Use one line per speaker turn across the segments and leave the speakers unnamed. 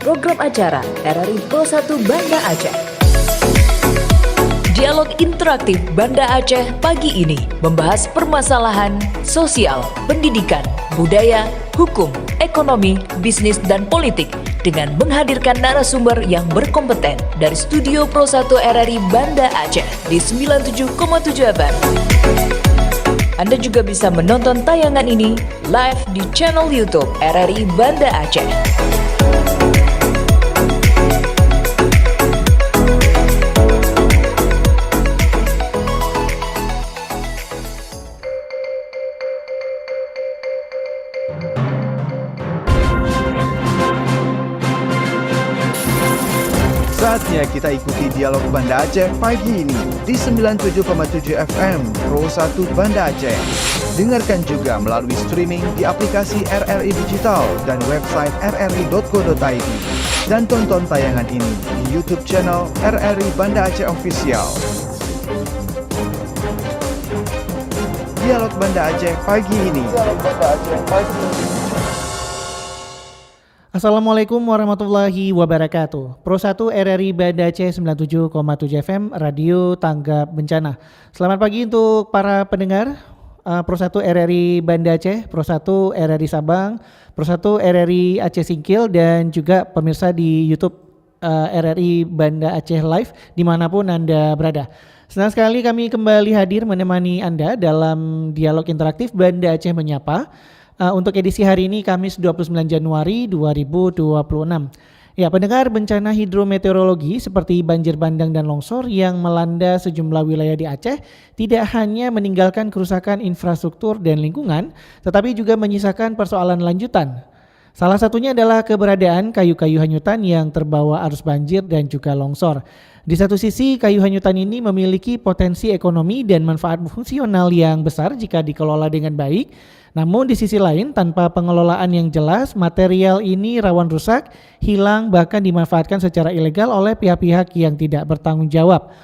program acara RRI Pro 1 Banda Aceh. Dialog interaktif Banda Aceh pagi ini membahas permasalahan sosial, pendidikan, budaya, hukum, ekonomi, bisnis, dan politik dengan menghadirkan narasumber yang berkompeten dari Studio Pro 1 RRI Banda Aceh di 97,7 FM. Anda juga bisa menonton tayangan ini live di channel YouTube RRI Banda Aceh.
Saatnya kita ikuti dialog Banda Aceh pagi ini di 97,7 FM Pro 1 Banda Aceh. Dengarkan juga melalui streaming di aplikasi RRI Digital dan website rri.co.id. Dan tonton tayangan ini di YouTube channel RRI Banda Aceh Official. Dialog Banda Aceh pagi ini.
Assalamualaikum warahmatullahi wabarakatuh. Pro 1 RRI Banda Aceh 97,7 FM Radio Tanggap Bencana. Selamat pagi untuk para pendengar Pro 1 RRI Banda Aceh, Pro 1 RRI Sabang, Pro 1 RRI Aceh Singkil, dan juga pemirsa di YouTube RRI Banda Aceh Live dimanapun Anda berada. Senang sekali kami kembali hadir menemani Anda dalam dialog interaktif Banda Aceh Menyapa. Untuk edisi hari ini Kamis 29 Januari 2026. Ya, pendengar, bencana hidrometeorologi seperti banjir bandang dan longsor yang melanda sejumlah wilayah di Aceh tidak hanya meninggalkan kerusakan infrastruktur dan lingkungan, tetapi juga menyisakan persoalan lanjutan. Salah satunya adalah keberadaan kayu-kayu hanyutan yang terbawa arus banjir dan juga longsor. Di satu sisi, kayu hanyutan ini memiliki potensi ekonomi dan manfaat fungsional yang besar jika dikelola dengan baik. Namun di sisi lain, tanpa pengelolaan yang jelas, material ini rawan rusak, hilang, bahkan dimanfaatkan secara ilegal oleh pihak-pihak yang tidak bertanggung jawab.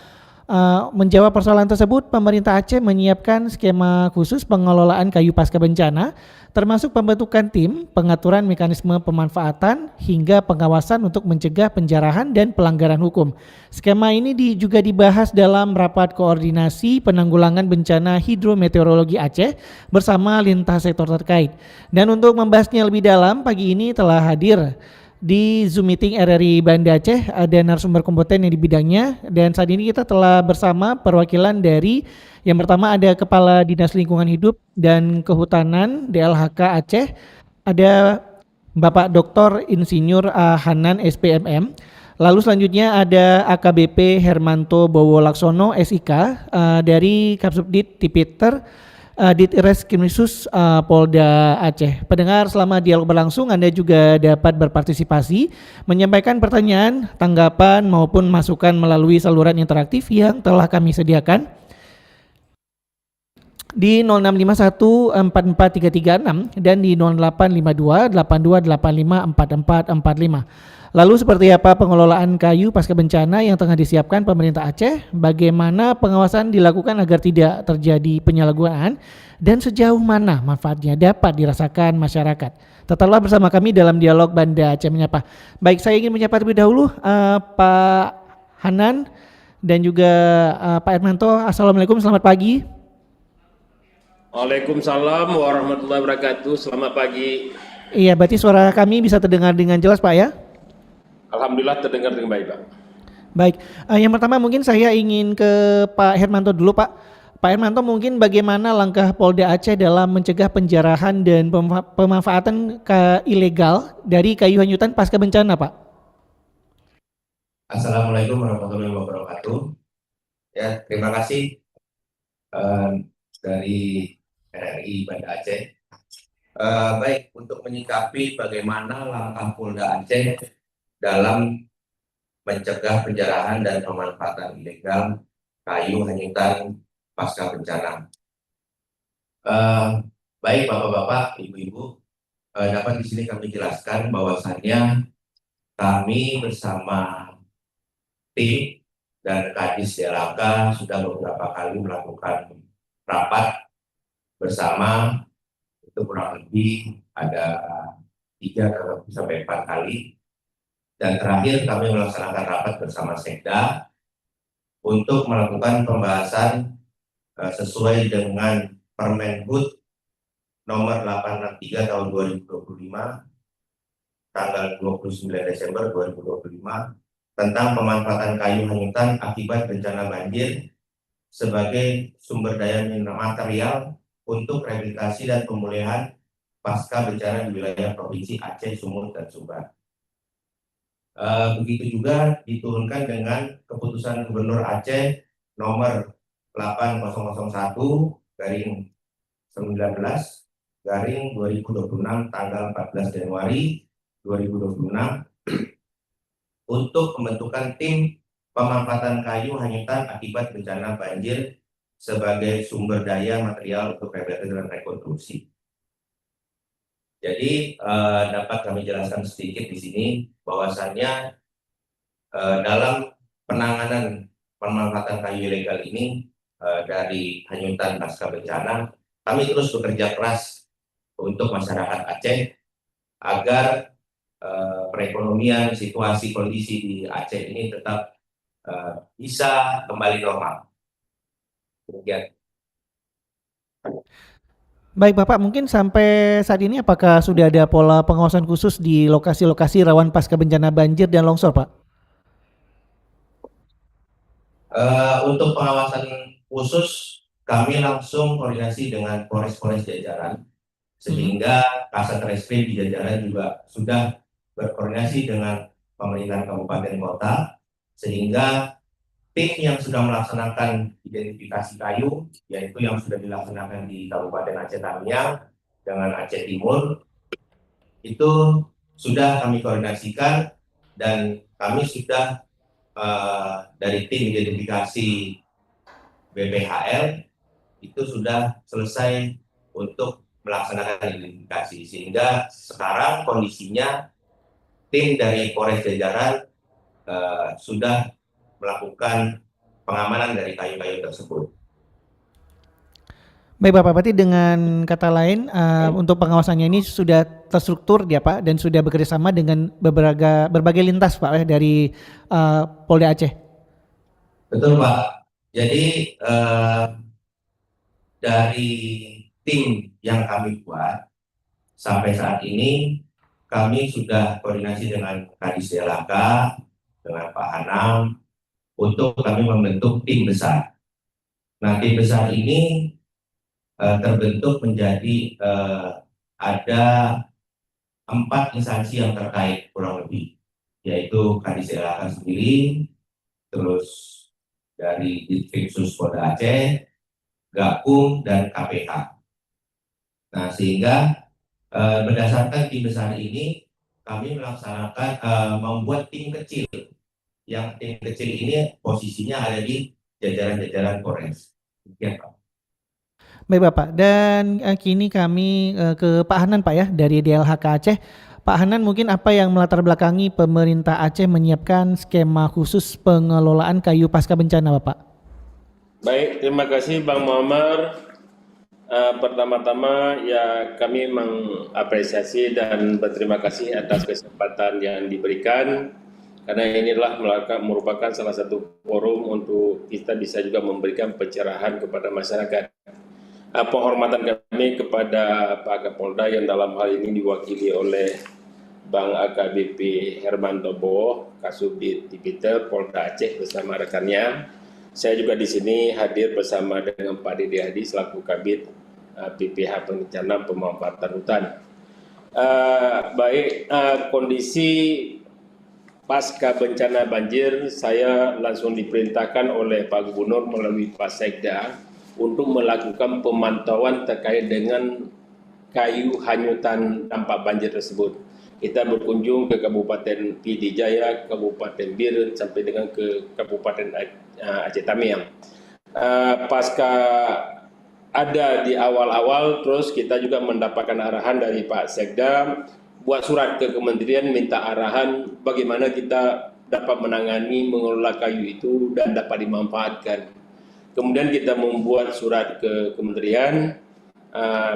Menjawab persoalan tersebut, pemerintah Aceh menyiapkan skema khusus pengelolaan kayu pasca bencana, termasuk pembentukan tim, pengaturan mekanisme pemanfaatan, hingga pengawasan untuk mencegah penjarahan dan pelanggaran hukum. Skema ini juga dibahas dalam rapat koordinasi penanggulangan bencana hidrometeorologi Aceh bersama lintas sektor terkait. Dan untuk membahasnya lebih dalam, pagi ini telah hadir di Zoom meeting RRI Banda Aceh ada narasumber kompeten yang di bidangnya, dan saat ini kita telah bersama perwakilan dari, yang pertama ada Kepala Dinas Lingkungan Hidup dan Kehutanan DLHK Aceh, ada Bapak Dr. Insinyur Hanan SPMM. Lalu selanjutnya ada AKBP Hermanto Bowo Laksono SIK dari Kapsubdit Tipiter Ditres Krimsus Polda Aceh. Pendengar, selama dialog berlangsung Anda juga dapat berpartisipasi, menyampaikan pertanyaan, tanggapan maupun masukan melalui saluran interaktif yang telah kami sediakan di 0651 44336 dan di 0852 8285 4445. Lalu seperti apa pengelolaan kayu pasca bencana yang tengah disiapkan pemerintah Aceh? Bagaimana pengawasan dilakukan agar tidak terjadi penyalahgunaan? Dan sejauh mana manfaatnya dapat dirasakan masyarakat? Tetaplah bersama kami dalam dialog Banda Aceh Menyapa. Baik, saya ingin menyapa terlebih dahulu Pak Hanan dan juga Pak Hermanto. Assalamualaikum, selamat pagi.
Waalaikumsalam warahmatullahi wabarakatuh. Selamat pagi.
Iya, berarti suara kami bisa terdengar dengan jelas, Pak, ya?
Alhamdulillah terdengar dengan baik, Pak.
Baik, yang pertama mungkin saya ingin ke Pak Hermanto dulu, Pak. Pak Hermanto, mungkin bagaimana langkah Polda Aceh dalam mencegah penjarahan dan pemanfaatan ilegal dari kayu hanyutan pasca bencana, Pak?
Assalamualaikum warahmatullahi wabarakatuh. Ya, terima kasih dari RRI Banda Aceh. Baik, untuk menyikapi bagaimana langkah Polda Aceh dalam mencegah penjarahan dan pemanfaatan ilegal kayu hanyutan pasca bencana. Baik Bapak-bapak, Ibu-ibu, dapat di sini kami jelaskan bahwasannya kami bersama tim dan Kadis DLHK sudah beberapa kali melakukan rapat bersama, itu kurang lebih ada 3 sampai 4 kali Dan terakhir kami melaksanakan rapat bersama Sekda untuk melakukan pembahasan sesuai dengan Permenhub nomor 863 tahun 2025 tanggal 29 Desember 2025 tentang pemanfaatan kayu hanyutan akibat bencana banjir sebagai sumber daya material untuk rehabilitasi dan pemulihan pasca bencana di wilayah Provinsi Aceh, Sumut, dan Sumbar. Begitu juga diturunkan dengan keputusan Gubernur Aceh nomor 8001 garing 19 garing 2026 tanggal 14 Januari 2026 untuk pembentukan tim pemanfaatan kayu hanyutan akibat bencana banjir sebagai sumber daya material untuk rehabilitasi dan rekonstruksi. Jadi dapat kami jelaskan sedikit di sini bahwasannya dalam penanganan pemanfaatan kayu ilegal ini dari hanyutan pasca bencana, kami terus bekerja keras untuk masyarakat Aceh agar perekonomian, situasi kondisi di Aceh ini tetap bisa kembali normal. Kemudian.
Baik Bapak, mungkin sampai saat ini apakah sudah ada pola pengawasan khusus di lokasi-lokasi rawan pasca bencana banjir dan longsor, Pak?
Untuk pengawasan khusus, kami langsung koordinasi dengan Polres-Polres jajaran, sehingga Kasat Reskrim di jajaran juga sudah berkoordinasi dengan pemerintahan kabupaten kota, sehingga tim yang sudah melaksanakan identifikasi kayu, yaitu yang sudah dilaksanakan di Kabupaten Aceh Tamiang dengan Aceh Timur, itu sudah kami koordinasikan dan kami sudah dari tim identifikasi BPHL itu sudah selesai untuk melaksanakan identifikasi, sehingga sekarang kondisinya tim dari Polres jajaran sudah melakukan pengamanan dari kayu-kayu tersebut.
Baik Bapak, berarti dengan kata lain untuk pengawasannya ini sudah terstruktur ya Pak, dan sudah bekerjasama dengan berbagai lintas Pak dari Polda Aceh.
Betul Pak. Jadi dari tim yang kami buat sampai saat ini kami sudah koordinasi dengan Kadis DLHK, dengan Pak Hanam, untuk kami membentuk tim besar. Nah, tim besar ini terbentuk menjadi ada 4 instansi yang terkait kurang lebih, yaitu Kadis DLHK sendiri, terus dari Ditkrimsus Polda Aceh, Gakum, dan KPK. Nah, sehingga berdasarkan tim besar ini, kami melaksanakan membuat tim kecil. Yang tim kecil ini posisinya ada di jajaran-jajaran Polres. Ya, Pak.
Baik Bapak, dan kini kami ke Pak Hanan Pak ya, dari DLHK Aceh. Pak Hanan, mungkin apa yang melatar belakangi pemerintah Aceh menyiapkan skema khusus pengelolaan kayu pasca bencana Bapak?
Baik, terima kasih Bang Muammar. Pertama-tama ya kami mengapresiasi dan berterima kasih atas kesempatan yang diberikan, karena inilah merupakan salah satu forum untuk kita bisa juga memberikan pencerahan kepada masyarakat. Penghormatan kami kepada Pak Kapolda yang dalam hal ini diwakili oleh Bang AKBP Hermanto Bowo, Kasubdit Tipiter Polda Aceh bersama rekannya. Saya juga di sini hadir bersama dengan Pak Dede Hadi selaku Kabid PPH Perencanaan Pemanfaatan Hutan. Kondisi pasca bencana banjir, saya langsung diperintahkan oleh Pak Gubernur melalui Pak Sekda untuk melakukan pemantauan terkait dengan kayu hanyutan dampak banjir tersebut. Kita berkunjung ke Kabupaten PD Jaya, Kabupaten Bir, sampai dengan ke Kabupaten Aceh Tamiang. Pasca ada di awal-awal, terus kita juga mendapatkan arahan dari Pak Sekda, buat surat ke kementerian minta arahan bagaimana kita dapat menangani, mengelola kayu itu dan dapat dimanfaatkan. Kemudian kita membuat surat ke kementerian,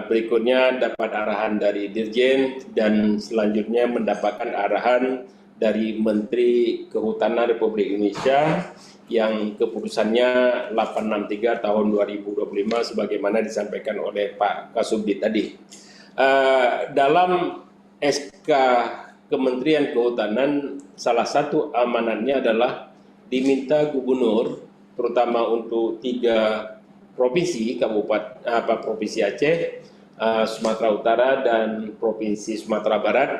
berikutnya dapat arahan dari Dirjen, dan selanjutnya mendapatkan arahan dari Menteri Kehutanan Republik Indonesia yang keputusannya 863 tahun 2025 sebagaimana disampaikan oleh Pak Kasubdit tadi. Dalam SK Kementerian Kehutanan, salah satu amanatnya adalah diminta gubernur, terutama untuk 3 provinsi, Provinsi Aceh, Sumatera Utara, dan Provinsi Sumatera Barat,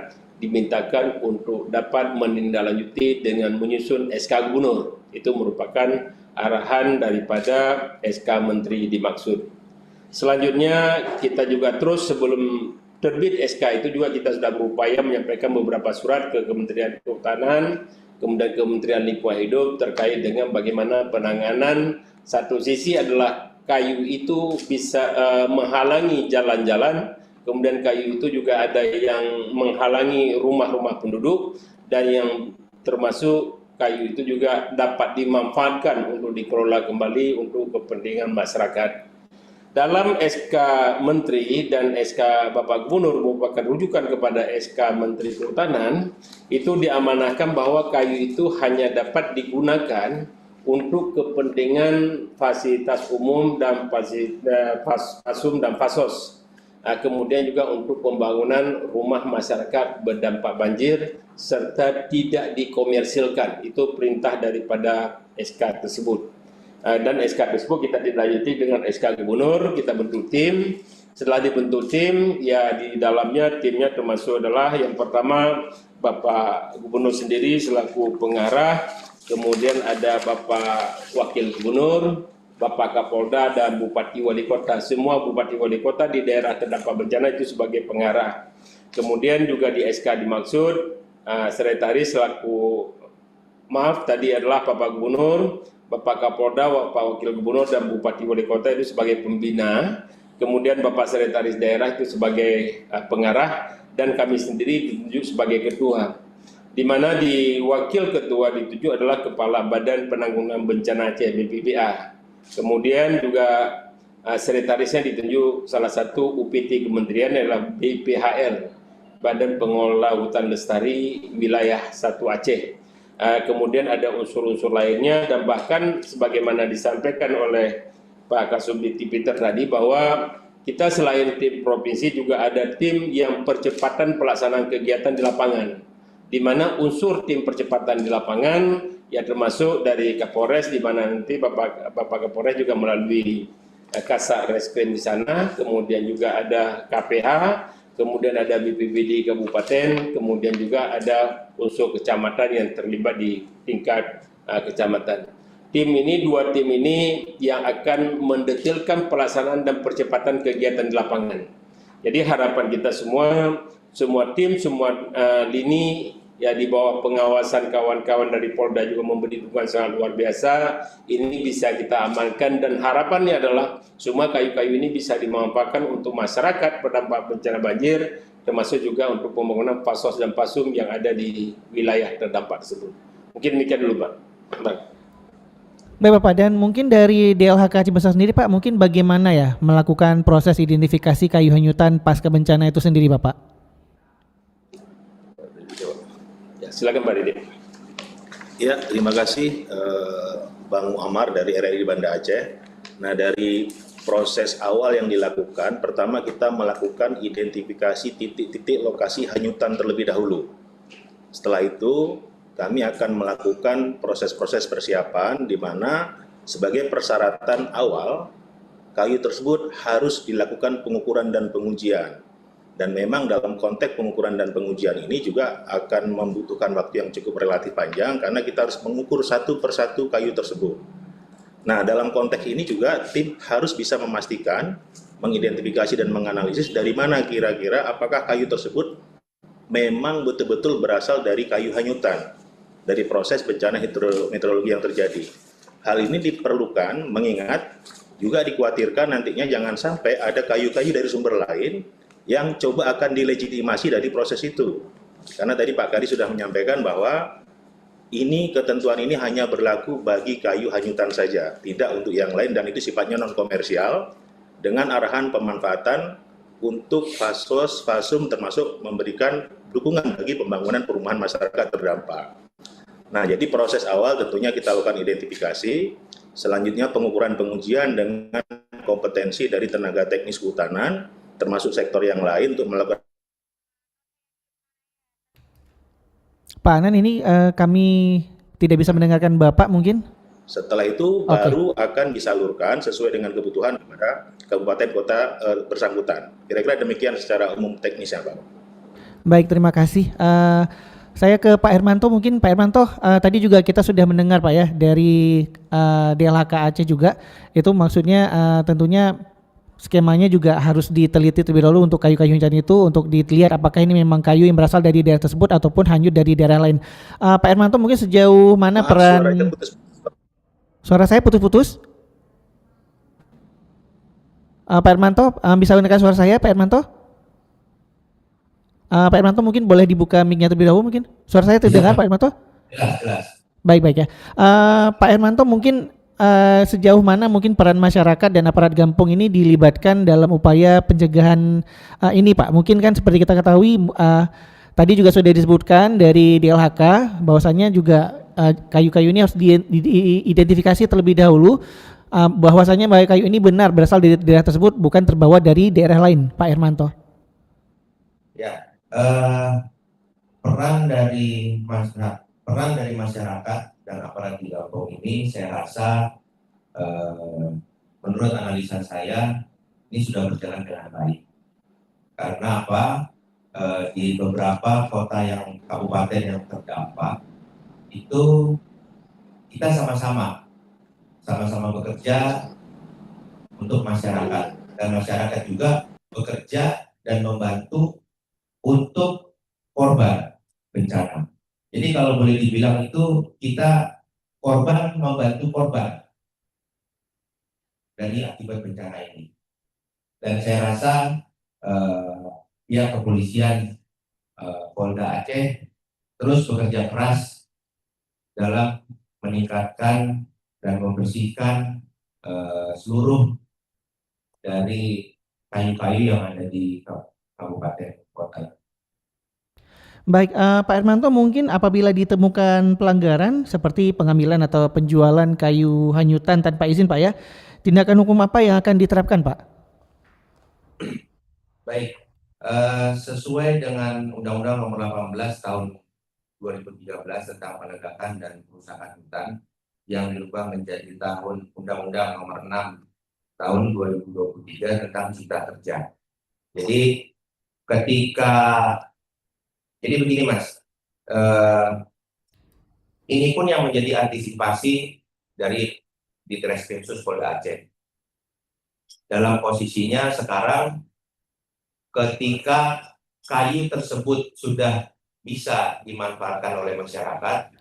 dimintakan untuk dapat menindaklanjuti dengan menyusun SK Gubernur. Itu merupakan arahan daripada SK Menteri dimaksud. Selanjutnya kita juga terus sebelum terbit SK itu juga kita sudah berupaya menyampaikan beberapa surat ke Kementerian Kehutanan, kemudian Kementerian Lingkungan Hidup terkait dengan bagaimana penanganan. Satu sisi adalah kayu itu bisa menghalangi jalan-jalan, kemudian kayu itu juga ada yang menghalangi rumah-rumah penduduk, dan yang termasuk kayu itu juga dapat dimanfaatkan untuk dikelola kembali untuk kepentingan masyarakat. Dalam SK Menteri dan SK Bapak Gubernur merupakan rujukan kepada SK Menteri Kehutanan, itu diamanahkan bahwa kayu itu hanya dapat digunakan untuk kepentingan fasilitas umum dan fasum dan fasos. Kemudian juga untuk pembangunan rumah masyarakat berdampak banjir serta tidak dikomersilkan. Itu perintah daripada SK tersebut. Dan SK tersebut kita dilanjuti dengan SK Gubernur, kita bentuk tim. Setelah dibentuk tim, ya di dalamnya timnya termasuk adalah yang pertama Bapak Gubernur sendiri selaku pengarah, kemudian ada Bapak Wakil Gubernur, Bapak Kapolda, dan Bupati Wali Kota. Semua Bupati Wali Kota di daerah terdampak bencana itu sebagai pengarah. Kemudian juga di SK dimaksud sekretaris tadi adalah Bapak Gubernur, Bapak Kapolda, Bapak Wakil Gubernur, dan Bupati Wali Kota itu sebagai pembina. Kemudian Bapak Sekretaris Daerah itu sebagai pengarah, dan kami sendiri ditunjuk sebagai ketua. Di mana di wakil ketua ditunjuk adalah Kepala Badan Penanggulangan Bencana Aceh BPBA. Kemudian juga sekretarisnya ditunjuk salah satu UPT kementerian adalah BPHL, Badan Pengelola Hutan Lestari Wilayah 1 Aceh. Kemudian ada unsur-unsur lainnya, dan bahkan sebagaimana disampaikan oleh Pak Kasubdit Peter tadi bahwa kita selain tim provinsi juga ada tim yang percepatan pelaksanaan kegiatan di lapangan, di mana unsur tim percepatan di lapangan ya termasuk dari Kapolres, di mana nanti Bapak Kapolres juga melalui Kasat Reskrim di sana, kemudian juga ada KPH, kemudian ada BPBD Kabupaten, kemudian juga ada unsur kecamatan yang terlibat di tingkat kecamatan. Dua tim ini yang akan mendetailkan pelaksanaan dan percepatan kegiatan di lapangan. Jadi harapan kita semua tim, semua lini ya di bawah pengawasan kawan-kawan dari Polda juga memberi dukungan sangat luar biasa. Ini bisa kita amankan, dan harapannya adalah semua kayu-kayu ini bisa dimanfaatkan untuk masyarakat terdampak bencana banjir, termasuk juga untuk pembangunan fasos dan fasum yang ada di wilayah terdampak tersebut. Mungkin demikian dulu, Pak.
Baik Bapak, dan mungkin dari DLHK Aceh Besar sendiri Pak, mungkin bagaimana ya melakukan proses identifikasi kayu hanyutan pasca bencana itu sendiri Bapak?
Silakan Pak Dede.
Ya, terima kasih Bang Muammar dari RRI Banda Aceh. Nah, dari proses awal yang dilakukan, pertama kita melakukan identifikasi titik-titik lokasi hanyutan terlebih dahulu. Setelah itu, kami akan melakukan proses-proses persiapan di mana sebagai persyaratan awal, kayu tersebut harus dilakukan pengukuran dan pengujian. Dan memang dalam konteks pengukuran dan pengujian ini juga akan membutuhkan waktu yang cukup relatif panjang karena kita harus mengukur satu persatu kayu tersebut. Nah, dalam konteks ini juga tim harus bisa memastikan, mengidentifikasi dan menganalisis dari mana kira-kira apakah kayu tersebut memang betul-betul berasal dari kayu hanyutan, dari proses bencana hidrometeorologi yang terjadi. Hal ini diperlukan mengingat juga dikhawatirkan nantinya jangan sampai ada kayu-kayu dari sumber lain yang coba akan dilegitimasi dari proses itu. Karena tadi Pak Kadis sudah menyampaikan bahwa ketentuan ini hanya berlaku bagi kayu hanyutan saja, tidak untuk yang lain, dan itu sifatnya non-komersial dengan arahan pemanfaatan untuk fasos, fasum, termasuk memberikan dukungan bagi pembangunan perumahan masyarakat terdampak. Nah, jadi proses awal tentunya kita lakukan identifikasi, selanjutnya pengukuran pengujian dengan kompetensi dari tenaga teknis kehutanan, termasuk sektor yang lain untuk melakukan.
Pak Anan, ini kami tidak bisa mendengarkan Bapak mungkin.
Setelah itu baru akan disalurkan sesuai dengan kebutuhan kepada kabupaten kota bersangkutan. Kira-kira demikian secara umum teknisnya, Pak.
Baik, terima kasih. Saya ke Pak Hermanto mungkin. Pak Hermanto, tadi juga kita sudah mendengar Pak ya dari DLHK Aceh juga. Itu maksudnya tentunya skemanya juga harus diteliti terlebih dahulu untuk kayu-kayu hujan itu, untuk dilihat apakah ini memang kayu yang berasal dari daerah tersebut ataupun hanyut dari daerah lain. Pak Hermanto, mungkin sejauh mana peran... Suara saya putus-putus? Pak Hermanto, bisa mendengar suara saya, Pak Hermanto? Pak Hermanto mungkin boleh dibuka mic-nya terlebih dahulu mungkin. Suara saya terdengar, Pak Hermanto?
Jelas.
Baik ya. Pak Hermanto, mungkin sejauh mana mungkin peran masyarakat dan aparat Gampong ini dilibatkan dalam upaya pencegahan ini, Pak? Mungkin kan seperti kita ketahui tadi juga sudah disebutkan dari DLHK bahwasannya juga kayu-kayu ini harus diidentifikasi terlebih dahulu bahwasannya kayu ini benar berasal dari daerah tersebut, bukan terbawa dari daerah lain, Pak Hermanto.
Ya, peran dari masyarakat dan aparat di Gampong ini saya rasa menurut analisa saya ini sudah berjalan dengan baik. Karena apa? Di beberapa kota yang kabupaten yang terdampak itu kita sama-sama bekerja untuk masyarakat, dan masyarakat juga bekerja dan membantu untuk korban bencana. Jadi kalau boleh dibilang itu kita korban membantu korban dari akibat bencana ini. Dan saya rasa pihak kepolisian Polda Aceh terus bekerja keras dalam meningkatkan dan membersihkan seluruh dari kayu-kayu yang ada di kabupaten kota.
Baik, Pak Hermanto, mungkin apabila ditemukan pelanggaran seperti pengambilan atau penjualan kayu hanyutan tanpa izin, Pak ya, tindakan hukum apa yang akan diterapkan, Pak?
Baik, sesuai dengan Undang-Undang Nomor 18 Tahun 2013 tentang penegakan dan perusahaan hutan yang dirubah menjadi tahun Undang-Undang Nomor 6 Tahun 2023 tentang Cipta Kerja. Jadi begini Mas, ini pun yang menjadi antisipasi dari Ditreskrimsus Polda Aceh. Dalam posisinya sekarang ketika kayu tersebut sudah bisa dimanfaatkan oleh masyarakat,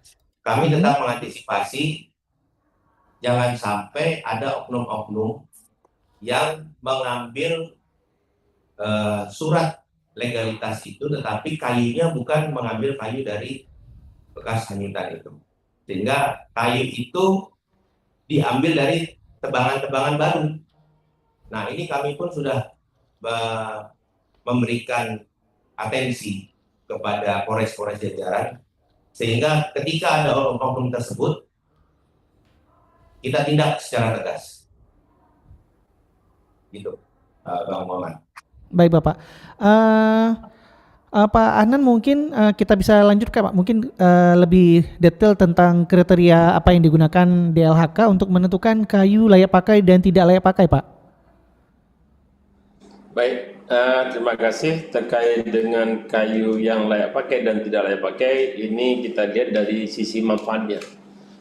kami tetap mengantisipasi jangan sampai ada oknum-oknum yang mengambil surat legalitas itu, tetapi kayunya bukan mengambil kayu dari bekas hanyutan itu. Sehingga kayu itu diambil dari tebangan-tebangan baru. Nah, ini kami pun sudah memberikan atensi kepada Polres-Polres jajaran, sehingga ketika ada oknum tersebut, kita tindak secara tegas. Gitu, Bang Muhammad.
Baik Bapak. Pak Anan, mungkin kita bisa lanjutkan Pak, mungkin lebih detail tentang kriteria apa yang digunakan DLHK untuk menentukan kayu layak pakai dan tidak layak pakai, Pak.
Baik, terima kasih. Terkait dengan kayu yang layak pakai dan tidak layak pakai, ini kita lihat dari sisi manfaatnya.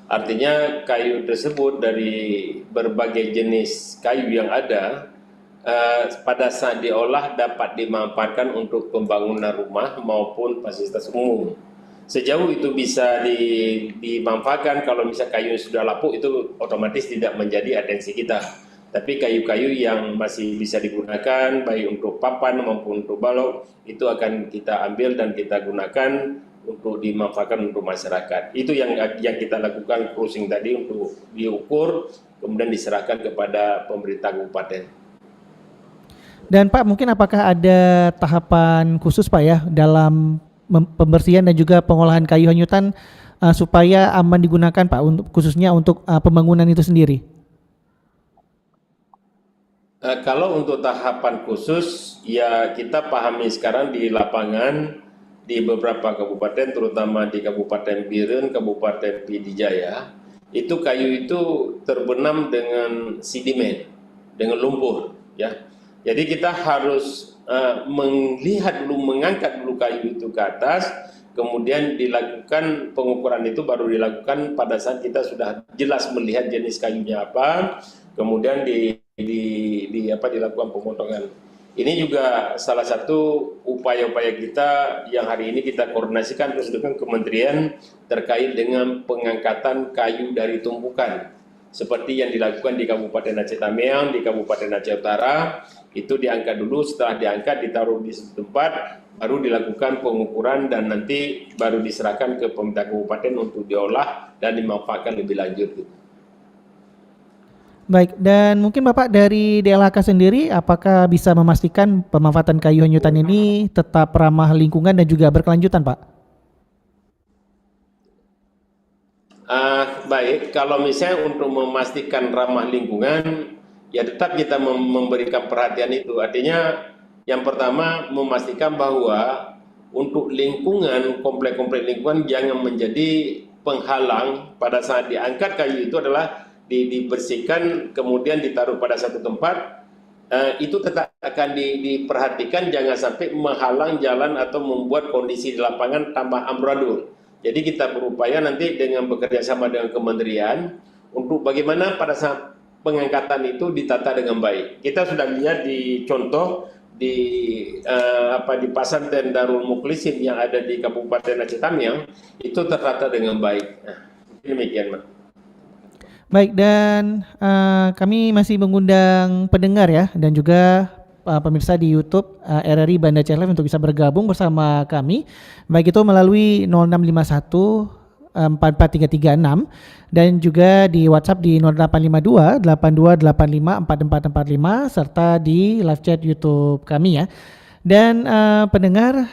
Artinya kayu tersebut dari berbagai jenis kayu yang ada, pada saat diolah dapat dimanfaatkan untuk pembangunan rumah maupun fasilitas umum. Sejauh itu bisa dimanfaatkan, kalau misalnya kayu yang sudah lapuk itu otomatis tidak menjadi atensi kita. Tapi kayu-kayu yang masih bisa digunakan baik untuk papan maupun untuk balok itu akan kita ambil dan kita gunakan untuk dimanfaatkan untuk masyarakat. Itu yang kita lakukan cruising tadi untuk diukur kemudian diserahkan kepada pemerintah kabupaten.
Dan Pak, mungkin apakah ada tahapan khusus Pak ya dalam pembersihan dan juga pengolahan kayu hanyutan supaya aman digunakan Pak, khususnya untuk pembangunan itu sendiri?
Kalau untuk tahapan khusus, ya kita pahami sekarang di lapangan di beberapa kabupaten, terutama di Kabupaten Biren, Kabupaten Pidijaya, itu kayu itu terbenam dengan sedimen, dengan lumpur, ya. Jadi kita harus melihat dulu, mengangkat dulu kayu itu ke atas, kemudian dilakukan pengukuran itu baru dilakukan pada saat kita sudah jelas melihat jenis kayunya apa, kemudian dilakukan pemotongan. Ini juga salah satu upaya-upaya kita yang hari ini kita koordinasikan terus dengan kementerian terkait dengan pengangkatan kayu dari tumpukan. Seperti yang dilakukan di Kabupaten Aceh Tamiang, di Kabupaten Aceh Utara, itu diangkat dulu, setelah diangkat ditaruh di tempat, baru dilakukan pengukuran dan nanti baru diserahkan ke pemerintah kabupaten untuk diolah dan dimanfaatkan lebih lanjut.
Baik, dan mungkin Bapak dari DLHK sendiri, apakah bisa memastikan pemanfaatan kayu hanyutan ini tetap ramah lingkungan dan juga berkelanjutan, Pak?
Baik, kalau misalnya untuk memastikan ramah lingkungan, ya tetap kita memberikan perhatian itu. Artinya yang pertama memastikan bahwa untuk lingkungan, komplek-komplek lingkungan jangan menjadi penghalang pada saat diangkat kayu itu adalah dibersihkan kemudian ditaruh pada satu tempat, itu tetap akan diperhatikan jangan sampai menghalang jalan atau membuat kondisi di lapangan tambah amburadul. Jadi kita berupaya nanti dengan bekerja sama dengan kementerian untuk bagaimana pada saat pengangkatan itu ditata dengan baik. Kita sudah lihat di contoh di Pesantren Darul Mukhlisin yang ada di Kabupaten Aceh Tamiang itu tertata dengan baik. Nah, demikian, Mas.
Baik, dan kami masih mengundang pendengar ya dan juga pemirsa di YouTube RRI Banda Aceh Live untuk bisa bergabung bersama kami, baik itu melalui 0651 44336 dan juga di WhatsApp di 0852 8285 4445 serta di live chat YouTube kami ya. Dan pendengar,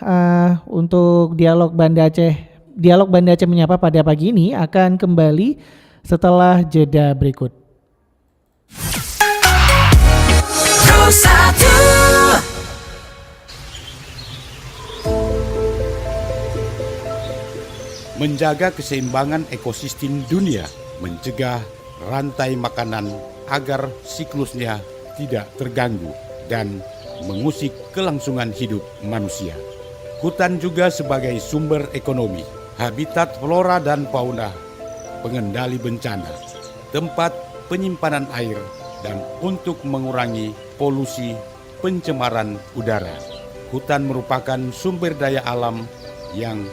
untuk dialog Banda Aceh menyapa pada pagi ini akan kembali setelah jeda berikut.
Menjaga keseimbangan ekosistem dunia, mencegah rantai makanan agar siklusnya tidak terganggu dan mengusik kelangsungan hidup manusia. Hutan juga sebagai sumber ekonomi, habitat flora dan fauna, pengendali bencana, tempat penyimpanan air, dan untuk mengurangi polusi pencemaran udara. Hutan merupakan sumber daya alam yang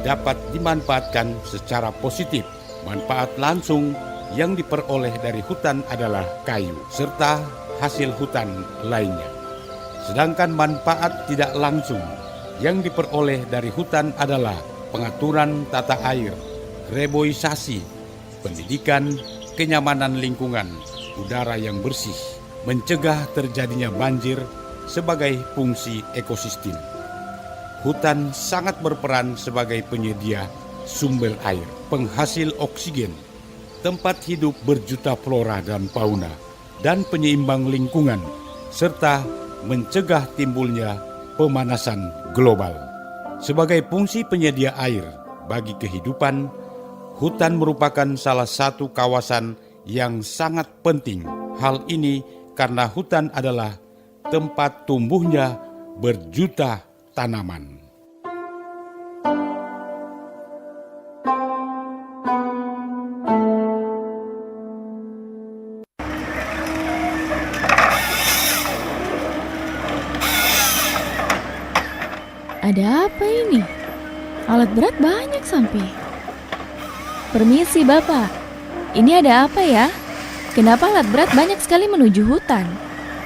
dapat dimanfaatkan secara positif. Manfaat langsung yang diperoleh dari hutan adalah kayu serta hasil hutan lainnya. Sedangkan manfaat tidak langsung yang diperoleh dari hutan adalah pengaturan tata air, reboisasi, pendidikan, kenyamanan lingkungan, udara yang bersih, mencegah terjadinya banjir sebagai fungsi ekosistem. Hutan sangat berperan sebagai penyedia sumber air, penghasil oksigen, tempat hidup berjuta flora dan fauna, dan penyeimbang lingkungan, serta mencegah timbulnya pemanasan global. Sebagai fungsi penyedia air bagi kehidupan, hutan merupakan salah satu kawasan yang sangat penting. Hal ini karena hutan adalah tempat tumbuhnya berjuta tanaman.
Ada apa ini? Alat berat banyak sampai. Permisi Bapak, ini ada apa ya? Kenapa alat berat banyak sekali menuju hutan?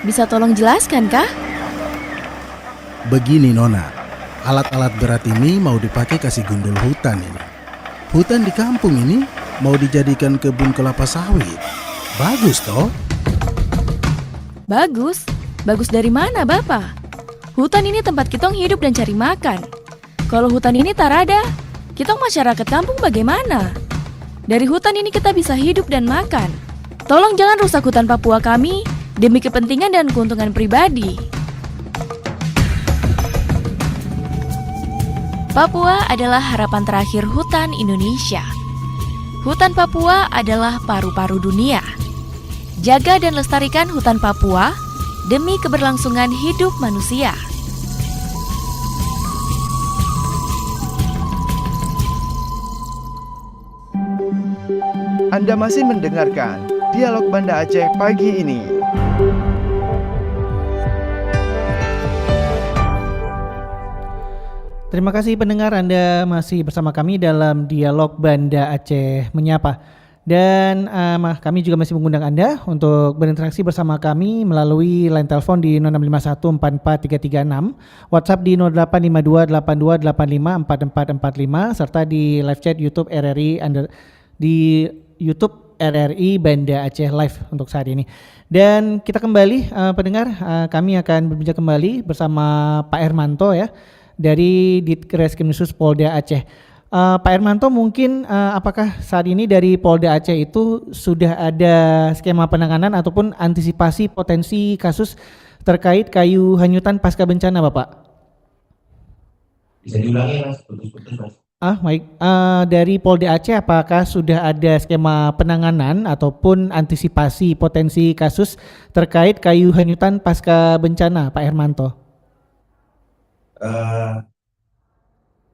Bisa tolong jelaskan kah?
Begini Nona, alat-alat berat ini mau dipakai kasih gundul hutan ini. Hutan di kampung ini mau dijadikan kebun kelapa sawit. Bagus toh?
Bagus? Bagus dari mana Bapak? Hutan ini tempat kitong hidup dan cari makan. Kalau hutan ini tak ada, kita masyarakat kampung bagaimana? Dari hutan ini kita bisa hidup dan makan. Tolong jangan rusak hutan Papua kami demi kepentingan dan keuntungan pribadi. Papua adalah harapan terakhir hutan Indonesia. Hutan Papua adalah paru-paru dunia. Jaga dan lestarikan hutan Papua demi keberlangsungan hidup manusia.
Anda masih mendengarkan Dialog Banda Aceh pagi ini.
Terima kasih pendengar, Anda masih bersama kami dalam Dialog Banda Aceh Menyapa. Dan kami juga masih mengundang Anda untuk berinteraksi bersama kami melalui line telepon di 0651443336, WhatsApp di 085282854445, serta di live chat YouTube RRI di YouTube RRI Banda Aceh Live untuk saat ini. Dan kita kembali pendengar, kami akan berbincang kembali bersama Pak Hermanto ya, dari Ditreskrimsus Polda Aceh. Pak Hermanto, mungkin apakah saat ini dari Polda Aceh itu sudah ada skema penanganan ataupun antisipasi potensi kasus terkait kayu hanyutan pasca bencana, Bapak?
Bisa diulangi Mas, putus-putus Mas.
Baik. Dari Polda Aceh apakah sudah ada skema penanganan ataupun antisipasi potensi kasus terkait kayu hanyutan pasca bencana, Pak Hermanto?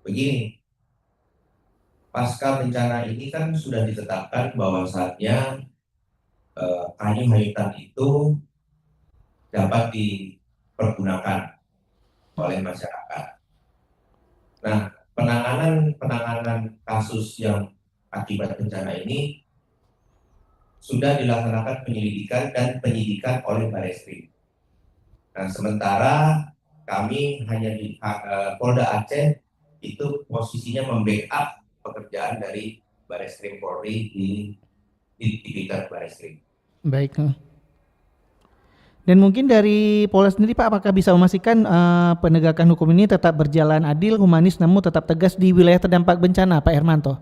Begini, pasca bencana ini kan sudah ditetapkan bahwasannya kayu hanyutan itu dapat dipergunakan oleh masyarakat. Nah, penanganan kasus yang akibat bencana ini sudah dilaksanakan penyelidikan dan penyidikan oleh Barreskrim. Nah, sementara kami hanya di Polda Aceh itu posisinya membackup pekerjaan dari Barreskrim Polri di bidang Barreskrim.
Baik. Dan mungkin dari Polda sendiri Pak, apakah bisa memastikan penegakan hukum ini tetap berjalan adil, humanis, namun tetap tegas di wilayah terdampak bencana, Pak Hermanto?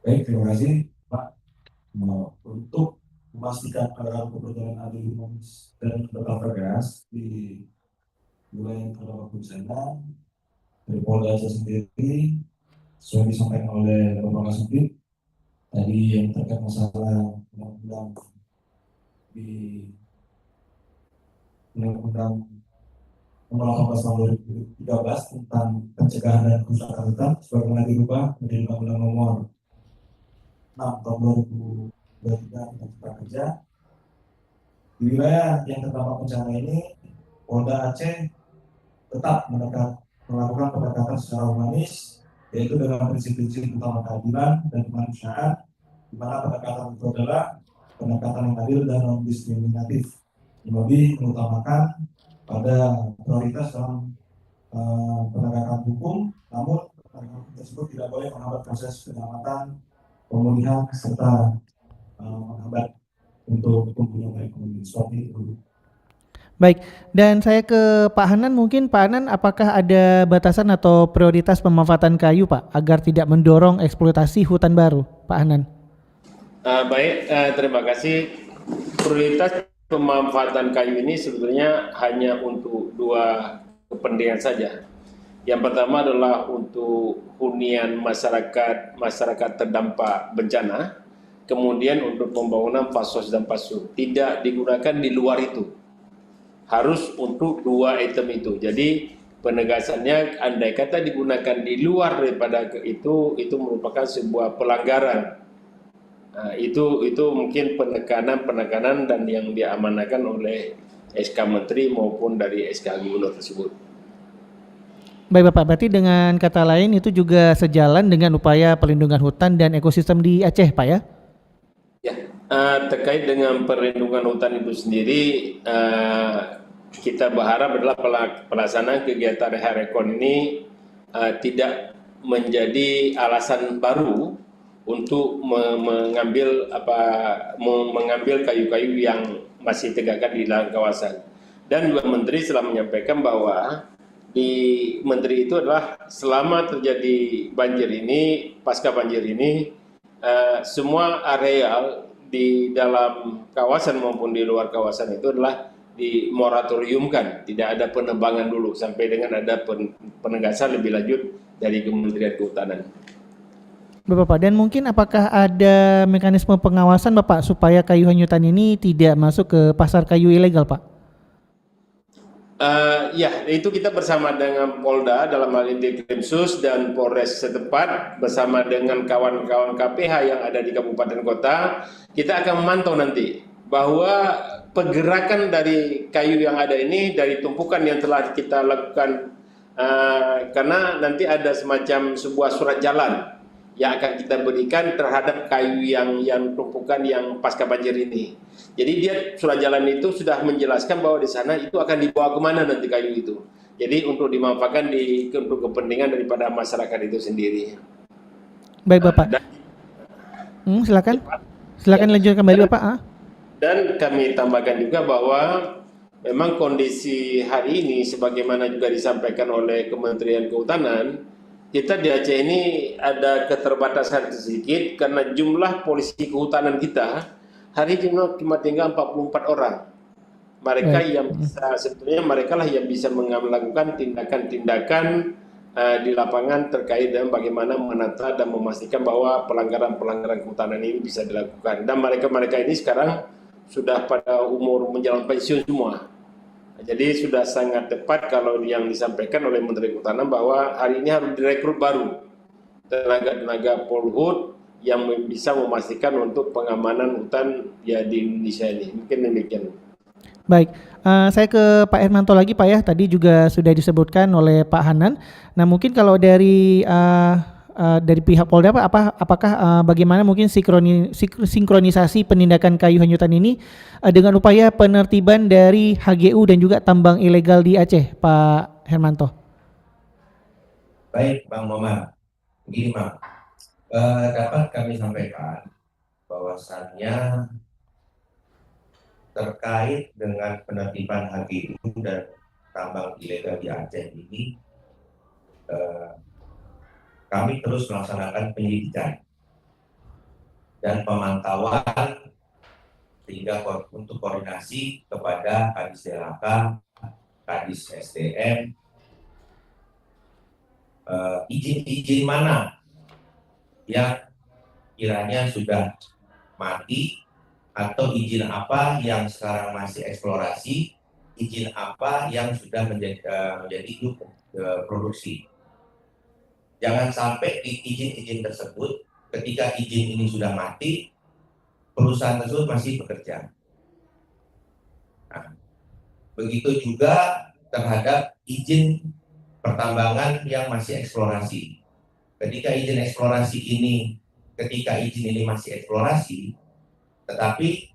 Baik, terima kasih Pak. Untuk memastikan penegakan hukum berjalan adil, humanis, dan tetap tegas di wilayah terdampak bencana, dari Polda Aceh sendiri, sesuai disampaikan oleh Bapak Kasubdit, tadi yang terkait masalah undang-undang di Undang-Undang Nomor 18 Tahun 2013 tentang pencegahan dan kerusakan hutan sebagaimana dirubah menjadi Undang-Undang Nomor 6 Tahun 2023 tentang Cipta Kerja. Di wilayah yang terdampak bencana ini, Polda Aceh tetap melakukan pendekatan secara humanis, yaitu dengan prinsip-prinsip utama keadilan dan kemanusiaan, di mana pendekatan itu adalah pendekatan yang adil dan non-diskriminatif, lebih mengutamakan pada prioritas dalam penegakan hukum, namun penegakan hukum tersebut tidak boleh menghambat proses penyelamatan, pemulihan, serta menghambat untuk pemulihan ekonomi. Seperti itu.
Baik, dan saya ke Pak Hanan, mungkin Pak Hanan, apakah ada batasan atau prioritas pemanfaatan kayu Pak, agar tidak mendorong eksploitasi hutan baru, Pak Hanan?
Baik, terima kasih. Prioritas pemanfaatan kayu ini sebetulnya hanya untuk dua kepentingan saja. Yang pertama adalah untuk hunian masyarakat terdampak bencana, kemudian untuk pembangunan fasos dan pasu. Tidak digunakan di luar itu. Harus untuk dua item itu. Jadi penegasannya, andai kata digunakan di luar daripada itu merupakan sebuah pelanggaran. Nah, itu mungkin penekanan dan yang diamanahkan oleh SK Menteri maupun dari SK Gubernur tersebut.
Baik Bapak, berarti dengan kata lain itu juga sejalan dengan upaya pelindungan hutan dan ekosistem di Aceh Pak ya?
Ya, terkait dengan perlindungan hutan itu sendiri, kita berharap adalah pelaksanaan kegiatan Harekon ini tidak menjadi alasan baru untuk mengambil kayu-kayu yang masih tegakkan di dalam kawasan. Dan juga Menteri telah menyampaikan bahwa di Menteri itu adalah selama terjadi banjir ini, pasca banjir ini, semua areal di dalam kawasan maupun di luar kawasan itu adalah dimoratoriumkan, tidak ada penebangan dulu sampai dengan ada penegasan lebih lanjut dari Kementerian Kehutanan.
Bapak, dan mungkin apakah ada mekanisme pengawasan Bapak supaya kayu hanyutan ini tidak masuk ke pasar kayu ilegal, Pak?
Ya, itu kita bersama dengan Polda dalam hal ini Krimsus dan Polres setempat bersama dengan kawan-kawan KPH yang ada di kabupaten kota, kita akan memantau nanti bahwa pergerakan dari kayu yang ada ini dari tumpukan yang telah kita lakukan, karena nanti ada semacam sebuah surat jalan yang akan kita berikan terhadap kayu yang tumpukan yang pasca banjir ini. Jadi dia surat jalan itu sudah menjelaskan bahwa di sana itu akan dibawa kemana nanti kayu itu. Jadi untuk dimanfaatkan untuk kepentingan daripada masyarakat itu sendiri.
Baik Bapak. Silakan. Silakan lanjutkan kembali Bapak.
Dan kami tambahkan juga bahwa memang kondisi hari ini sebagaimana juga disampaikan oleh Kementerian Kehutanan, kita di Aceh ini ada keterbatasan sedikit karena jumlah polisi kehutanan kita hari ini cuma tinggal 44 orang. Mereka yang bisa, sebetulnya mereka lah yang bisa melakukan tindakan-tindakan di lapangan terkait dengan bagaimana menata dan memastikan bahwa pelanggaran-pelanggaran kehutanan ini bisa dilakukan. Dan mereka-mereka ini sekarang sudah pada umur menjelang pensiun semua. Jadi sudah sangat tepat kalau yang disampaikan oleh Menteri Kehutanan bahwa hari ini harus direkrut baru tenaga-tenaga Polhut yang bisa memastikan untuk pengamanan hutan ya di Indonesia ini. Mungkin demikian.
Baik, saya ke Pak Hermanto lagi Pak ya. Tadi juga sudah disebutkan oleh Pak Hanan. Nah mungkin kalau dari pihak Polda apakah bagaimana mungkin sinkronisasi penindakan kayu hanyutan ini dengan upaya penertiban dari HGU dan juga tambang ilegal di Aceh, Pak Hermanto?
Baik, Bang Momar. Begini, Bang. Dapat kami sampaikan bahwasannya terkait dengan penertiban HGU dan tambang ilegal di Aceh ini, kami terus melaksanakan penyelidikan dan pemantauan sehingga untuk koordinasi kepada Kadis DLHK, Kadis SDM, izin-izin mana yang kiranya sudah mati atau izin apa yang sekarang masih eksplorasi, izin apa yang sudah menjadi produksi. Jangan sampai di izin-izin tersebut, ketika izin ini sudah mati, perusahaan tersebut masih bekerja. Nah, begitu juga terhadap izin pertambangan yang masih eksplorasi. Ketika izin ini masih eksplorasi, tetapi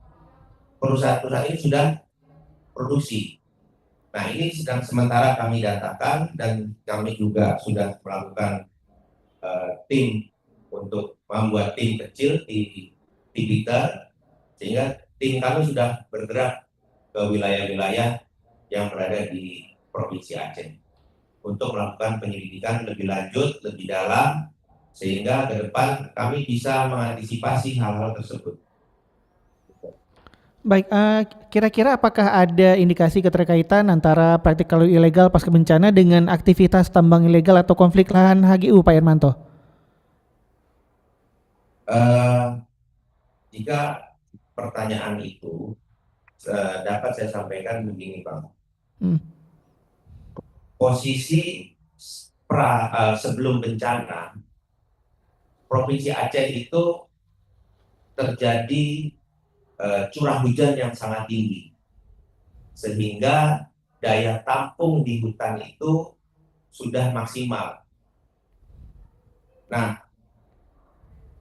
perusahaan-perusahaan ini sudah produksi. Nah, ini sedang sementara kami datakan dan kami juga sudah melakukan tim untuk membuat tim kecil di Twitter, sehingga tim kami sudah bergerak ke wilayah-wilayah yang berada di Provinsi Aceh untuk melakukan penyelidikan lebih lanjut, lebih dalam, sehingga ke depan kami bisa mengantisipasi hal-hal tersebut.
Baik, kira-kira apakah ada indikasi keterkaitan antara praktik kayu ilegal pasca bencana dengan aktivitas tambang ilegal atau konflik lahan HGU, Pak Hermanto?
Jika pertanyaan itu dapat saya sampaikan begini, Bang. Posisi sebelum bencana, Provinsi Aceh itu terjadi curah hujan yang sangat tinggi, sehingga daya tampung di hutan itu sudah maksimal. Nah,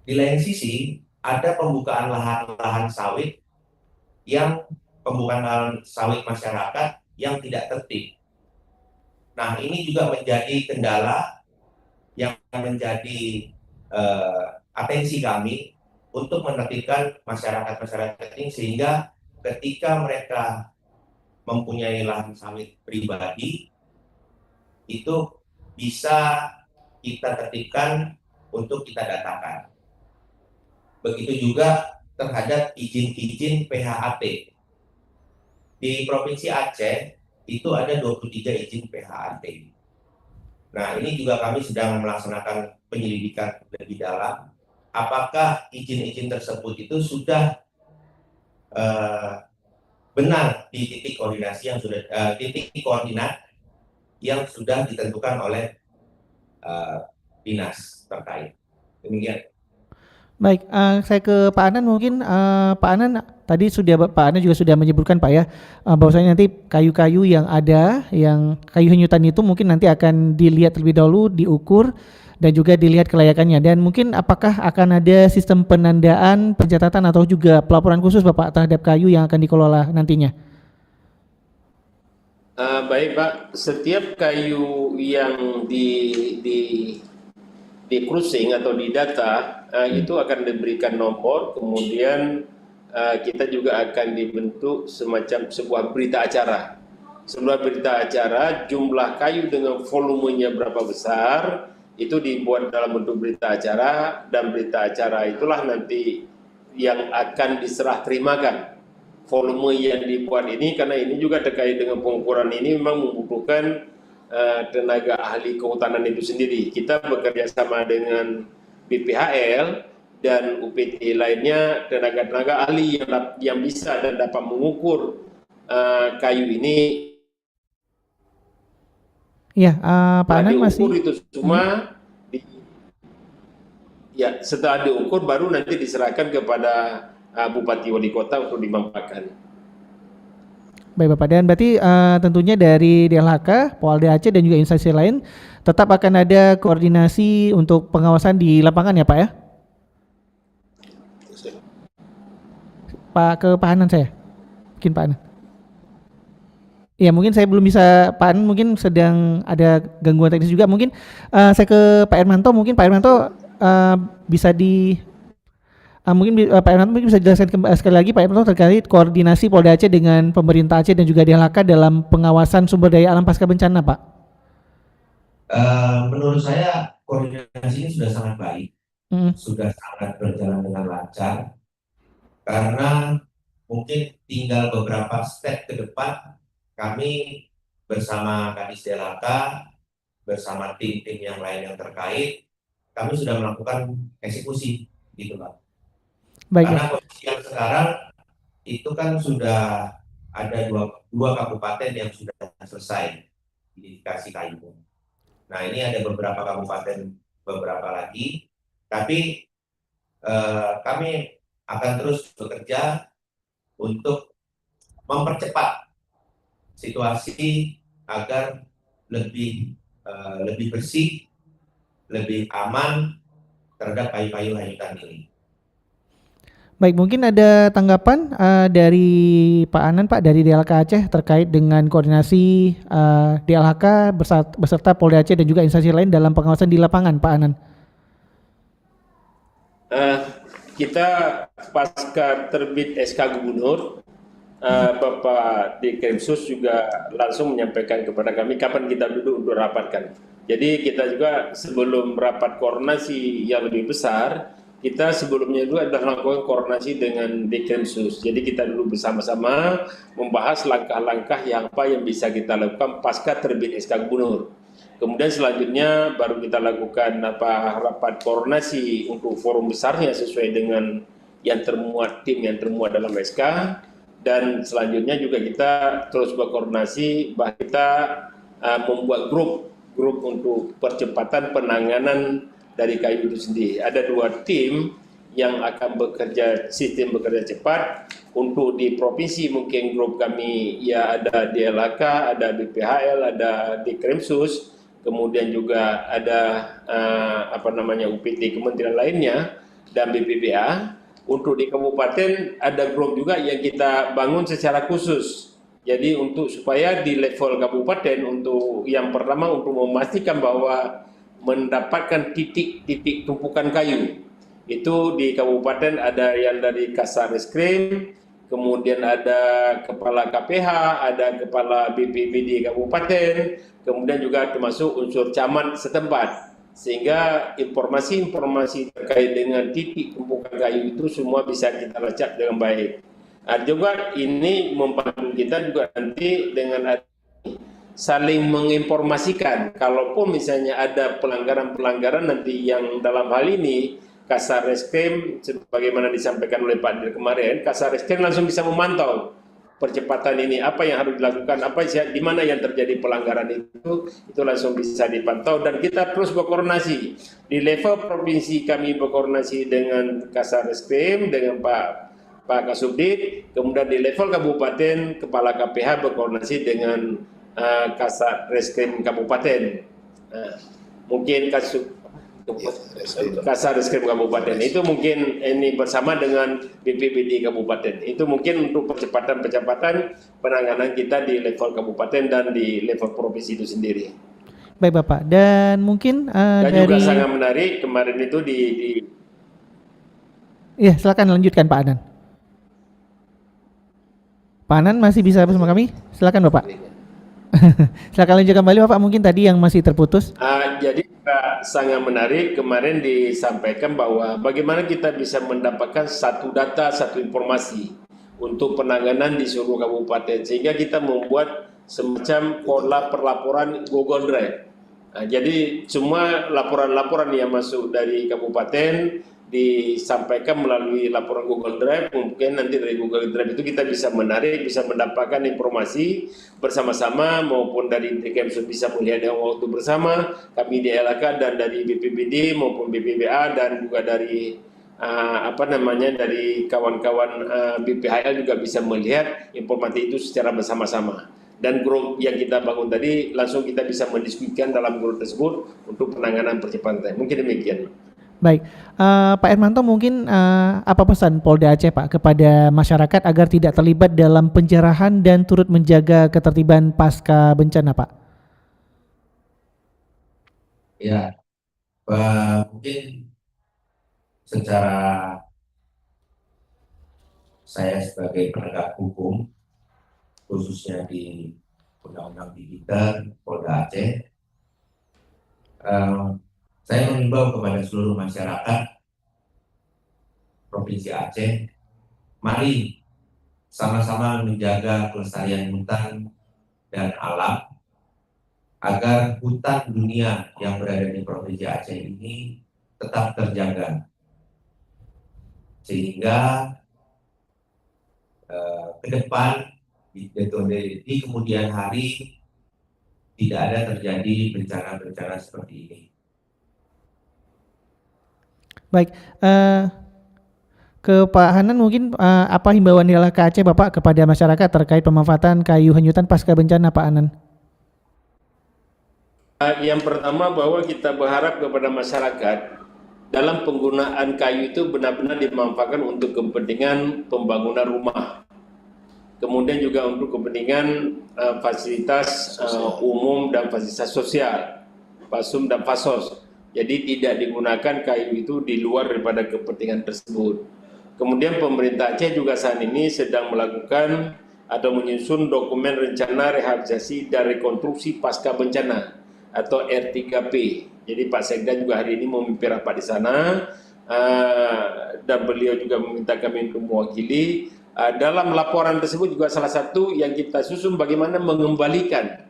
di lain sisi ada pembukaan lahan-lahan sawit masyarakat yang tidak tertib. Nah, ini juga menjadi kendala yang menjadi atensi kami untuk menertibkan masyarakat ini, sehingga ketika mereka mempunyai lahan sawit pribadi itu bisa kita tertibkan untuk kita datakan. Begitu juga terhadap izin-izin PHAT. Di Provinsi Aceh itu ada 23 izin PHAT. Nah, ini juga kami sedang melaksanakan penyelidikan lebih dalam. Apakah izin-izin tersebut itu sudah benar di titik koordinasi yang sudah titik koordinat yang sudah ditentukan oleh dinas terkait. Demikian.
Baik, saya ke Pak Anan mungkin. Pak Anan tadi Pak Anan juga sudah menyebutkan Pak ya, bahwasanya nanti kayu-kayu yang ada, yang kayu hanyutan itu mungkin nanti akan dilihat terlebih dahulu, diukur dan juga dilihat kelayakannya. Dan mungkin apakah akan ada sistem penandaan, pencatatan atau juga pelaporan khusus Bapak terhadap kayu yang akan dikelola nantinya?
Baik Pak, setiap kayu yang di cruising atau di data itu akan diberikan nomor, kemudian kita juga akan dibentuk semacam sebuah berita acara. Sebuah berita acara, jumlah kayu dengan volumenya berapa besar, itu dibuat dalam bentuk berita acara, dan berita acara itulah nanti yang akan diserah terimakan. Volume yang dibuat ini, karena ini juga terkait dengan pengukuran ini memang membutuhkan tenaga ahli kehutanan itu sendiri. Kita bekerja sama dengan BPHL dan UPT lainnya, tenaga-tenaga ahli yang bisa dan dapat mengukur kayu ini.
Ya, Pak Anan masih.
Itu semua, ya setelah diukur baru nanti diserahkan kepada Bupati Wali Kota untuk dimanfaatkan.
Baik Bapak, dan berarti tentunya dari DLHK, Polda Aceh dan juga instansi lain tetap akan ada koordinasi untuk pengawasan di lapangan ya Pak ya? Pak, ke Pak Hanan saya. Mungkin Pak Hanan. Ya mungkin saya belum bisa, Pak Hanan mungkin sedang ada gangguan teknis juga. Mungkin saya ke Pak Hermanto, mungkin Pak Hermanto bisa Pak Hermanto mungkin bisa jelaskan sekali lagi Pak Hermanto terkait koordinasi Polda Aceh dengan pemerintah Aceh dan juga DLHK dalam pengawasan sumber daya alam pasca bencana Pak.
Menurut saya koordinasi ini sudah sangat baik, sudah sangat berjalan dengan lancar, karena mungkin tinggal beberapa step ke depan kami bersama Kadis DLHK, bersama tim-tim yang lain yang terkait, kami sudah melakukan eksekusi gitu Pak. Baik, karena kondisi yang sekarang itu kan sudah ada dua kabupaten yang sudah selesai identifikasi kayu. Nah ini ada beberapa kabupaten, beberapa lagi, tapi kami akan terus bekerja untuk mempercepat situasi agar lebih bersih, lebih aman terhadap kayu-kayu hanyutan ini.
Baik, mungkin ada tanggapan dari Pak Anan Pak dari DLHK Aceh terkait dengan koordinasi DLHK beserta Polda Aceh dan juga instansi lain dalam pengawasan di lapangan Pak Anan.
Kita pasca terbit SK Gubernur, Bapak Dikrimsus juga langsung menyampaikan kepada kami kapan kita duduk untuk rapatkan. Jadi kita juga sebelum rapat koordinasi yang lebih besar, kita sebelumnya juga sudah melakukan koordinasi dengan Dikrimsus. Jadi kita dulu bersama-sama membahas langkah-langkah yang bisa kita lakukan pasca terbit SK Gubernur. Kemudian selanjutnya baru kita lakukan rapat koordinasi untuk forum besarnya sesuai dengan yang termuat dalam SK. Dan selanjutnya juga kita terus berkoordinasi bahwa kita membuat grup untuk percepatan penanganan dari kayu itu sendiri. Ada 2 tim yang akan sistem bekerja cepat. Untuk di provinsi mungkin grup kami ya ada DLHK, ada BPHL, ada Dikrimsus, kemudian juga ada UPT kementerian lainnya dan BPBA. Untuk di kabupaten ada grup juga yang kita bangun secara khusus. Jadi supaya di level kabupaten untuk yang pertama untuk memastikan bahwa mendapatkan titik-titik tumpukan kayu. Itu di kabupaten ada yang dari Kasar Reskrim, kemudian ada kepala KPH, ada kepala BPBD kabupaten, kemudian juga termasuk unsur camat setempat. Sehingga informasi-informasi terkait dengan titik tumpukan kayu itu semua bisa kita lacak dengan baik. Juga ini membantu kita juga nanti dengan saling menginformasikan. Kalaupun misalnya ada pelanggaran-pelanggaran nanti yang dalam hal ini Kasarreskrim, sebagaimana disampaikan oleh Pak Dir kemarin, Kasarreskrim langsung bisa memantau percepatan ini, apa yang harus dilakukan, di mana yang terjadi pelanggaran itu langsung bisa dipantau, dan kita terus berkoordinasi di level provinsi. Kami berkoordinasi dengan Kasarreskrim, dengan Pak Kasubdit, kemudian di level kabupaten kepala KPH berkoordinasi dengan Kasarreskrim kabupaten. Mungkin Kasarreskrim kabupaten itu mungkin ini bersama dengan BPBD kabupaten. Itu mungkin untuk percepatan penanganan kita di level kabupaten dan di level provinsi itu sendiri.
Baik Bapak, dan mungkin
dan
dari...
juga sangat menarik kemarin itu
Ya, silakan lanjutkan Pak Anan. Pak Anan masih bisa bersama kami? Silakan Bapak. Silakan lanjutkan kembali Bapak, mungkin tadi yang masih terputus.
Jadi sangat menarik kemarin disampaikan bahwa bagaimana kita bisa mendapatkan satu data, satu informasi untuk penanganan di seluruh kabupaten, sehingga kita membuat semacam pola perlaporan Google Drive. Jadi semua laporan-laporan yang masuk dari kabupaten disampaikan melalui laporan Google Drive. Mungkin nanti dari Google Drive itu kita bisa menarik, bisa mendapatkan informasi bersama-sama, maupun dari Dikemsus bisa melihat dengan waktu bersama, kami di LHK dan dari BPBD maupun BPBA, dan juga dari dari kawan-kawan BPHL juga bisa melihat informasi itu secara bersama-sama. Dan grup yang kita bangun tadi langsung kita bisa mendiskusikan dalam grup tersebut untuk penanganan percepatan. Mungkin demikian.
Baik, Pak Hermanto, mungkin apa pesan Polda Aceh Pak kepada masyarakat agar tidak terlibat dalam penjarahan dan turut menjaga ketertiban pasca bencana Pak?
Ya, mungkin secara saya sebagai penegak hukum, khususnya di Undang-Undang Tipikor Polda Aceh, saya mengimbau kepada seluruh masyarakat Provinsi Aceh, mari sama-sama menjaga kelestarian hutan dan alam agar hutan dunia yang berada di Provinsi Aceh ini tetap terjaga, sehingga ke depan di kemudian hari tidak ada terjadi bencana-bencana seperti ini.
Baik, ke Pak Hanan mungkin apa himbauan LHK Aceh Bapak kepada masyarakat terkait pemanfaatan kayu hanyutan pasca bencana Pak Hanan?
Yang pertama bahwa kita berharap kepada masyarakat dalam penggunaan kayu itu benar-benar dimanfaatkan untuk kepentingan pembangunan rumah. Kemudian juga untuk kepentingan fasilitas umum dan fasilitas sosial, Fasum dan Fasos. Jadi tidak digunakan kayu itu di luar daripada kepentingan tersebut. Kemudian pemerintah Aceh juga saat ini sedang melakukan atau menyusun dokumen rencana rehabilitasi dan rekonstruksi pasca bencana atau R3P. Jadi Pak Sekda juga hari ini memimpin rapat di sana, dan beliau juga meminta kami untuk mewakili. Dalam laporan tersebut juga salah satu yang kita susun bagaimana mengembalikan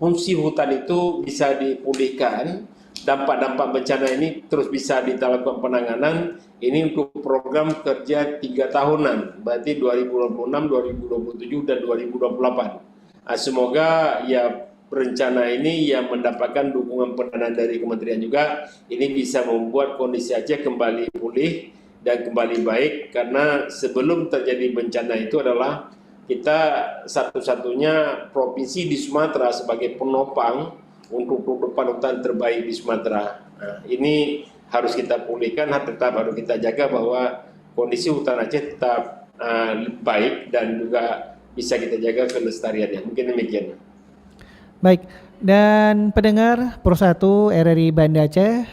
fungsi hutan itu bisa dipulihkan, dampak-dampak bencana ini terus bisa dilakukan penanganan. Ini untuk program kerja 3 tahunan, berarti 2026, 2027, dan 2028. Semoga ya rencana ini yang mendapatkan dukungan pendanaan dari kementerian juga, ini bisa membuat kondisi Aceh kembali pulih dan kembali baik, karena sebelum terjadi bencana itu adalah kita satu-satunya provinsi di Sumatera sebagai penopang untuk depan hutan terbaik di Sumatera. Nah, ini harus kita pulihkan, tetap harus kita jaga bahwa kondisi hutan Aceh tetap baik dan juga bisa kita jaga kelestariannya. Mungkin demikian.
Baik, dan pendengar Pro 1 RRI Banda Aceh,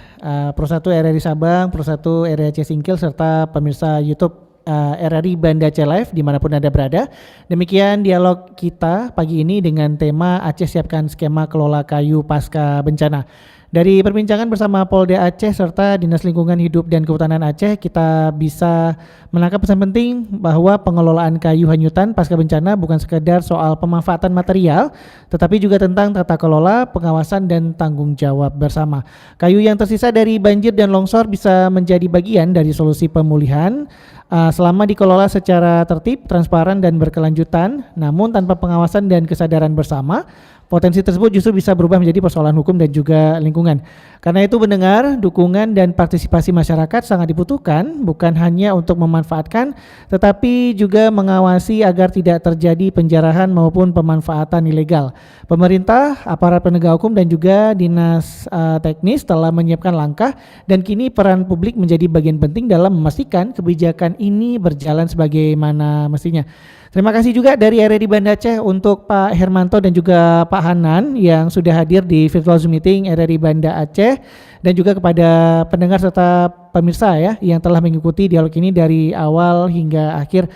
Pro 1 RRI Sabang, Pro 1 RRI Aceh Singkil, serta pemirsa YouTube RRI Banda Aceh Live dimanapun Anda berada. Demikian dialog kita pagi ini dengan tema Aceh siapkan skema kelola kayu pasca bencana. Dari perbincangan bersama Polda Aceh serta Dinas Lingkungan Hidup dan Kehutanan Aceh, kita bisa menangkap pesan penting bahwa pengelolaan kayu hanyutan pasca bencana bukan sekedar soal pemanfaatan material, tetapi juga tentang tata kelola, pengawasan, dan tanggung jawab bersama. Kayu yang tersisa dari banjir dan longsor bisa menjadi bagian dari solusi pemulihan selama dikelola secara tertib, transparan, dan berkelanjutan, namun tanpa pengawasan dan kesadaran bersama, potensi tersebut justru bisa berubah menjadi persoalan hukum dan juga lingkungan. Karena itu pendengar, dukungan dan partisipasi masyarakat sangat dibutuhkan, bukan hanya untuk memanfaatkan, tetapi juga mengawasi agar tidak terjadi penjarahan maupun pemanfaatan ilegal. Pemerintah, aparat penegak hukum, dan juga dinas teknis telah menyiapkan langkah, dan kini peran publik menjadi bagian penting dalam memastikan kebijakan ini berjalan sebagaimana mestinya. Terima kasih juga dari RRI Banda Aceh untuk Pak Hermanto dan juga Pak Hanan yang sudah hadir di virtual Zoom meeting RRI Banda Aceh, dan juga kepada pendengar serta pemirsa ya yang telah mengikuti dialog ini dari awal hingga akhir.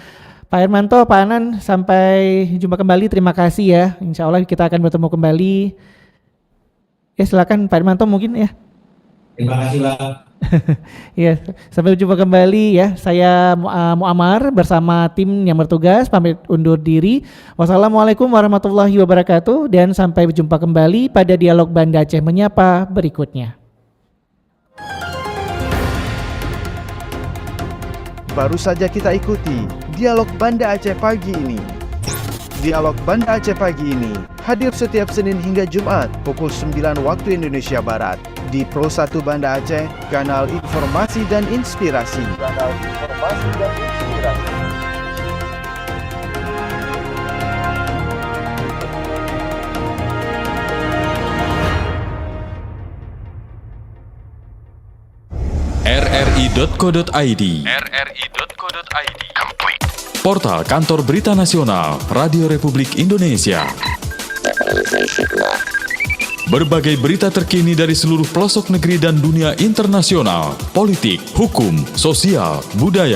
Pak Hermanto, Pak Hanan, sampai jumpa kembali. Terima kasih ya. Insya Allah kita akan bertemu kembali. Ya silakan Pak Hermanto mungkin ya.
Terima kasih Pak.
Ya, sampai jumpa kembali ya. Saya Muammar bersama tim yang bertugas pamit undur diri. Wassalamualaikum warahmatullahi wabarakatuh, dan sampai berjumpa kembali pada dialog Banda Aceh Menyapa berikutnya.
Baru saja kita ikuti dialog Banda Aceh pagi ini. Dialog Banda Aceh pagi ini hadir setiap Senin hingga Jumat pukul 9 waktu Indonesia Barat di Pro 1 Banda Aceh, kanal informasi dan inspirasi.
rri.co.id Portal Kantor Berita Nasional Radio Republik Indonesia. Berbagai berita terkini dari seluruh pelosok negeri dan dunia internasional, politik, hukum, sosial, budaya,